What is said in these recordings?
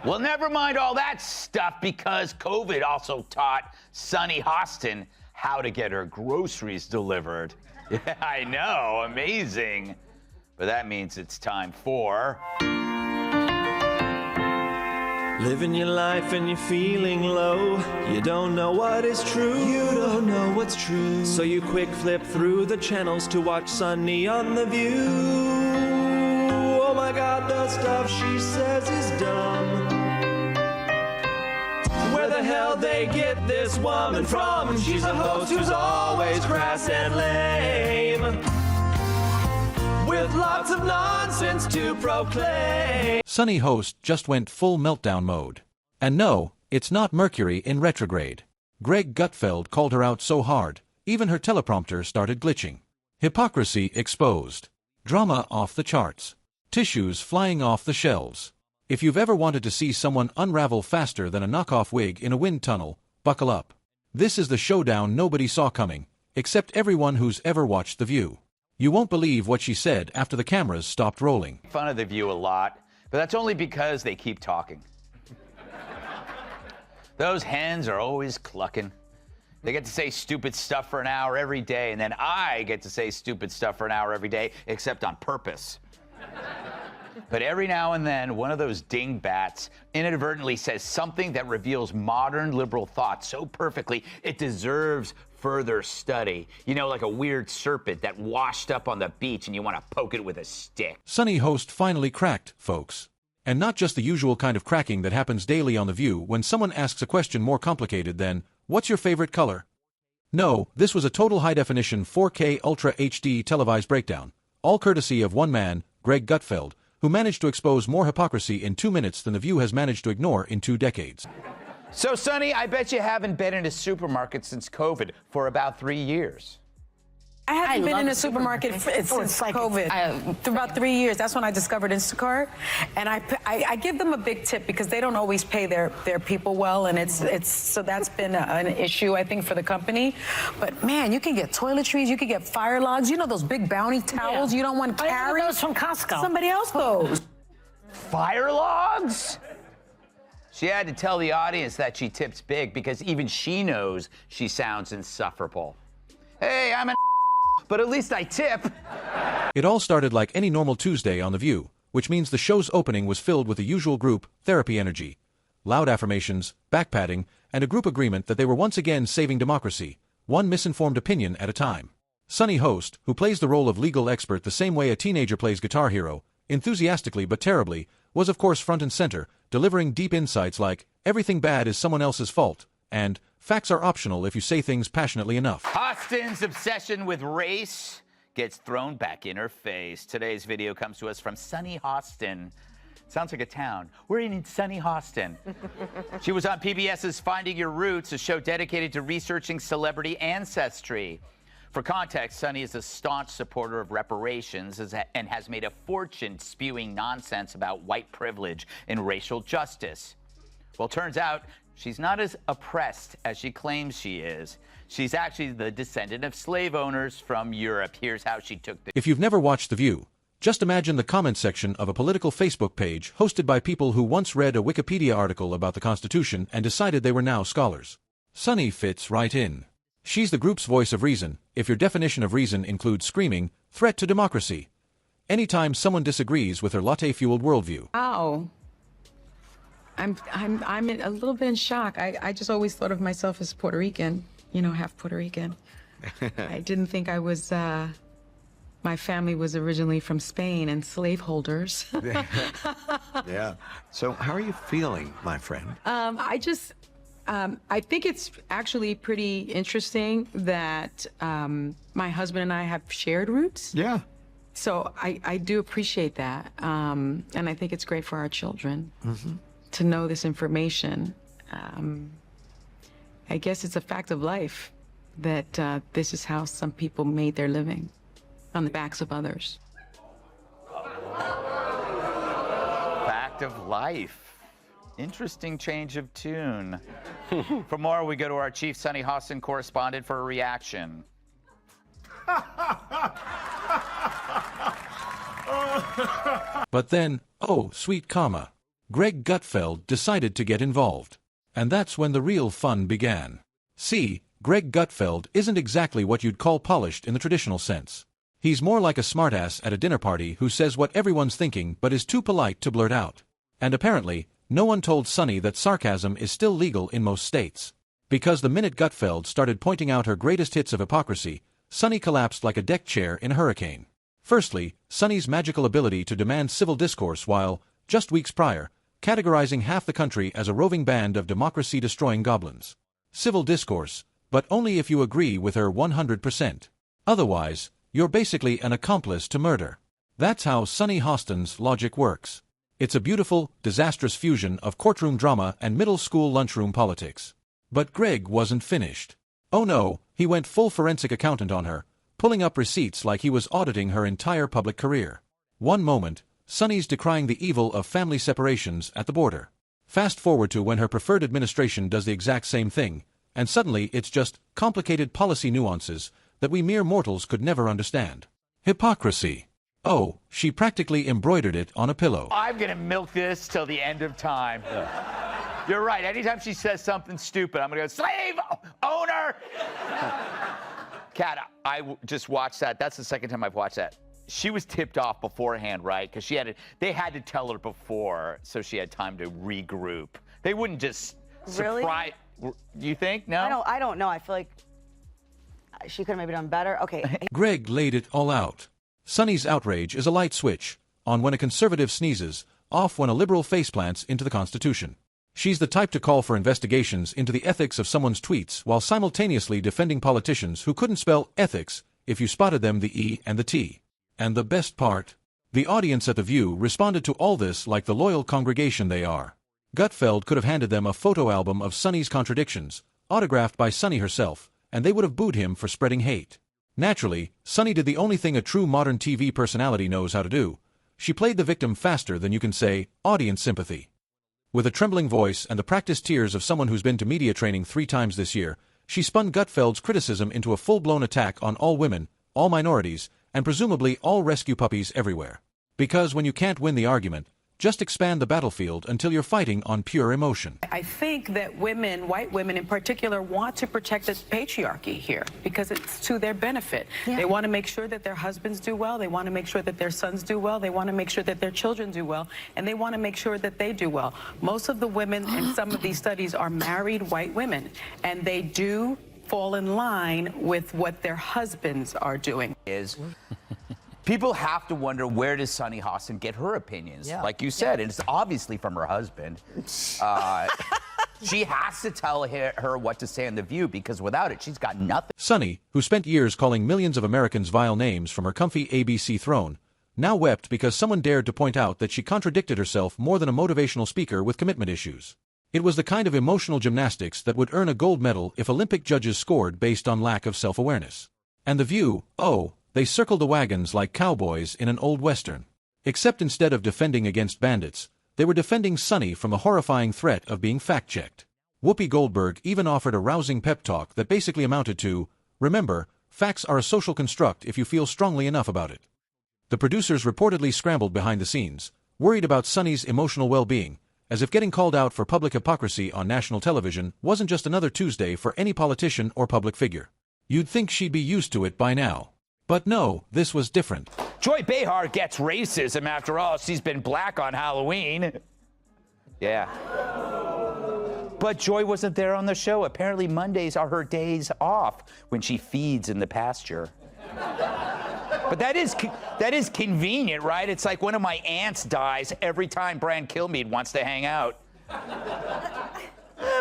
Well, never mind all that stuff, because COVID also taught Sunny Hostin how to get her groceries delivered. Yeah, I know, amazing. But that means it's time for... Living your life and you're feeling low. You don't know what is true. You don't know what's true. So you quick flip through the channels to watch Sunny on The View. Oh my God, the stuff she says is dumb. Where the hell they get this woman from? She's a host who's always crass and lame, with lots of nonsense to proclaim. Sunny Host just went full meltdown mode. And no, it's not Mercury in retrograde. Greg Gutfeld called her out so hard, even her teleprompter started glitching. Hypocrisy exposed. Drama off the charts. Tissues flying off the shelves. If you've ever wanted to see someone unravel faster than a knockoff wig in a wind tunnel, buckle up. This is the showdown nobody saw coming, except everyone who's ever watched The View. You won't believe what she said after the cameras stopped rolling. Fun of The View a lot, but that's only because they keep talking. Those hens are always clucking. They get to say stupid stuff for an hour every day, and then I get to say stupid stuff for an hour every day, except on purpose. But every now and then, one of those dingbats inadvertently says something that reveals modern liberal thought so perfectly it deserves further study. You know, like a weird serpent that washed up on the beach and you want to poke it with a stick. Sunny Host finally cracked, folks. And not just the usual kind of cracking that happens daily on The View when someone asks a question more complicated than, what's your favorite color? No, this was a total high-definition 4K Ultra HD televised breakdown, all courtesy of one man, Greg Gutfeld, who managed to expose more hypocrisy in 2 minutes than The View has managed to ignore in 2 decades. So, Sunny, I bet you haven't been in a supermarket since COVID for about 3 years. I haven't been in a supermarket since COVID. For about 3 years. That's when I discovered Instacart. And I give them a big tip because they don't always pay their people well. And so that's been an issue, I think, for the company. But, man, you can get toiletries. You can get fire logs. You know those big bounty towels you don't want to carry? I those from Costco. Somebody else goes. Fire logs? She had to tell the audience that she tips big because even she knows she sounds insufferable. Hey, I'm an but at least I tip. It all started like any normal Tuesday on The View, which means the show's opening was filled with the usual group therapy energy, loud affirmations, backpatting, and a group agreement that they were once again saving democracy, one misinformed opinion at a time. Sunny Host, who plays the role of legal expert the same way a teenager plays Guitar Hero, enthusiastically but terribly, was of course front and center, delivering deep insights like, everything bad is someone else's fault, and facts are optional if you say things passionately enough. Hostin's obsession with race gets thrown back in her face. Today's video comes to us from Sunny Hostin. Sounds like a town. We're in Sunny Hostin. She was on PBS's Finding Your Roots, a show dedicated to researching celebrity ancestry. For context, Sunny is a staunch supporter of reparations and has made a fortune spewing nonsense about white privilege and racial justice. Well, turns out she's not as oppressed as she claims she is. She's actually the descendant of slave owners from Europe. Here's how she took the... If you've never watched The View, just imagine the comment section of a political Facebook page hosted by people who once read a Wikipedia article about the Constitution and decided they were now scholars. Sunny fits right in. She's the group's voice of reason, if your definition of reason includes screaming, threat to democracy. Anytime someone disagrees with her latte-fueled worldview. Wow. I'm a little bit in shock. I just always thought of myself as Puerto Rican, you know, half Puerto Rican. I didn't think I was, my family was originally from Spain and slaveholders. Yeah. So how are you feeling, my friend? I think it's actually pretty interesting that my husband and I have shared roots. Yeah. So I do appreciate that. And I think it's great for our children to know this information. I guess it's a fact of life that this is how some people made their living, on the backs of others. Fact of life. Interesting change of tune. For more, we go to our chief Sunny Hostin correspondent for a reaction. But then, oh, sweet comma. Greg Gutfeld decided to get involved. And that's when the real fun began. See, Greg Gutfeld isn't exactly what you'd call polished in the traditional sense. He's more like a smartass at a dinner party who says what everyone's thinking but is too polite to blurt out. And apparently, no one told Sunny that sarcasm is still legal in most states. Because the minute Gutfeld started pointing out her greatest hits of hypocrisy, Sunny collapsed like a deck chair in a hurricane. Firstly, Sunny's magical ability to demand civil discourse while, just weeks prior, categorizing half the country as a roving band of democracy-destroying goblins. Civil discourse, but only if you agree with her 100%. Otherwise, you're basically an accomplice to murder. That's how Sunny Hostin's logic works. It's a beautiful, disastrous fusion of courtroom drama and middle school lunchroom politics. But Greg wasn't finished. Oh no, he went full forensic accountant on her, pulling up receipts like he was auditing her entire public career. One moment, Sunny's decrying the evil of family separations at the border. Fast forward to when her preferred administration does the exact same thing, and suddenly it's just complicated policy nuances that we mere mortals could never understand. Hypocrisy. Oh, she practically embroidered it on a pillow. I'm gonna milk this till the end of time. You're right. Anytime she says something stupid, I'm gonna go, slave owner! Kat, I just watched that. That's the second time I've watched that. She was tipped off beforehand, right? Because they had to tell her before, so she had time to regroup. They wouldn't just surprise. Really? You think? No? I don't know. I feel like she could have maybe done better. Okay. Greg laid it all out. Sunny's outrage is a light switch, on when a conservative sneezes, off when a liberal faceplants into the Constitution. She's the type to call for investigations into the ethics of someone's tweets while simultaneously defending politicians who couldn't spell ethics if you spotted them the E and the T. And the best part? The audience at The View responded to all this like the loyal congregation they are. Gutfeld could have handed them a photo album of Sunny's contradictions, autographed by Sunny herself, and they would have booed him for spreading hate. Naturally, Sunny did the only thing a true modern TV personality knows how to do. She played the victim faster than you can say, audience sympathy. With a trembling voice and the practiced tears of someone who's been to media training 3 times this year, she spun Gutfeld's criticism into a full-blown attack on all women, all minorities, and presumably all rescue puppies everywhere. Because when you can't win the argument, just expand the battlefield until you're fighting on pure emotion. I think that women, white women in particular, want to protect the patriarchy here because it's to their benefit. Yeah. They want to make sure that their husbands do well. They want to make sure that their sons do well. They want to make sure that their children do well. And they want to make sure that they do well. Most of the women in some of these studies are married white women, and they do fall in line with what their husbands are doing. People have to wonder, where does Sunny Hostin get her opinions? Yeah. Like you said, and it's obviously from her husband. She has to tell her what to say on The View, because without it, she's got nothing. Sunny, who spent years calling millions of Americans vile names from her comfy ABC throne, now wept because someone dared to point out that she contradicted herself more than a motivational speaker with commitment issues. It was the kind of emotional gymnastics that would earn a gold medal if Olympic judges scored based on lack of self-awareness. And The View, oh, they circled the wagons like cowboys in an old western. Except instead of defending against bandits, they were defending Sunny from the horrifying threat of being fact-checked. Whoopi Goldberg even offered a rousing pep talk that basically amounted to, remember, facts are a social construct if you feel strongly enough about it. The producers reportedly scrambled behind the scenes, worried about Sunny's emotional well-being, as if getting called out for public hypocrisy on national television wasn't just another Tuesday for any politician or public figure. You'd think she'd be used to it by now. But no, this was different. Joy Behar gets racism after all. She's been black on Halloween. Yeah. But Joy wasn't there on the show. Apparently Mondays are her days off when she feeds in the pasture. But that is convenient, right? It's like one of my aunts dies every time Brian Kilmeade wants to hang out.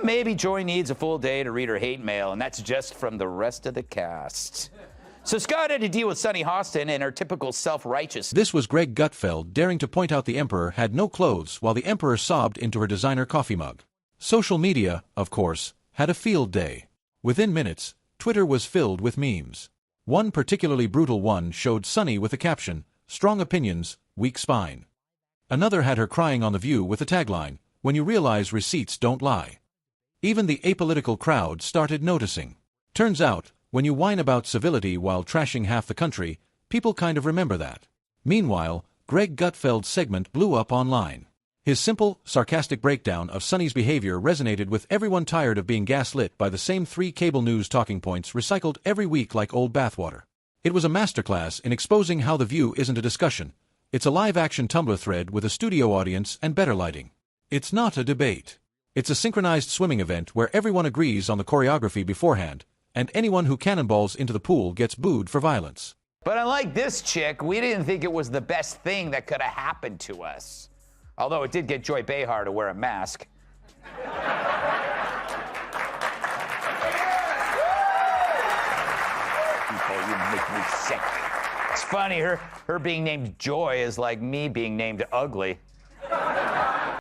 Maybe Joy needs a full day to read her hate mail, and that's just from the rest of the cast. So Scott had to deal with Sunny Hostin and her typical self-righteous. This was Greg Gutfeld daring to point out the Emperor had no clothes while the Emperor sobbed into her designer coffee mug. Social media, of course, had a field day. Within minutes, Twitter was filled with memes. One particularly brutal one showed Sunny with the caption, "Strong opinions, weak spine." Another had her crying on The View with the tagline, "When you realize receipts don't lie." Even the apolitical crowd started noticing. Turns out, when you whine about civility while trashing half the country, people kind of remember that. Meanwhile, Greg Gutfeld's segment blew up online. His simple, sarcastic breakdown of Sunny's behavior resonated with everyone tired of being gaslit by the same 3 cable news talking points recycled every week like old bathwater. It was a masterclass in exposing how The View isn't a discussion. It's a live-action Tumblr thread with a studio audience and better lighting. It's not a debate. It's a synchronized swimming event where everyone agrees on the choreography beforehand, and anyone who cannonballs into the pool gets booed for violence. But unlike this chick, we didn't think it was the best thing that could have happened to us. Although it did get Joy Behar to wear a mask. People, you make me sick. It's funny, her being named Joy is like me being named ugly.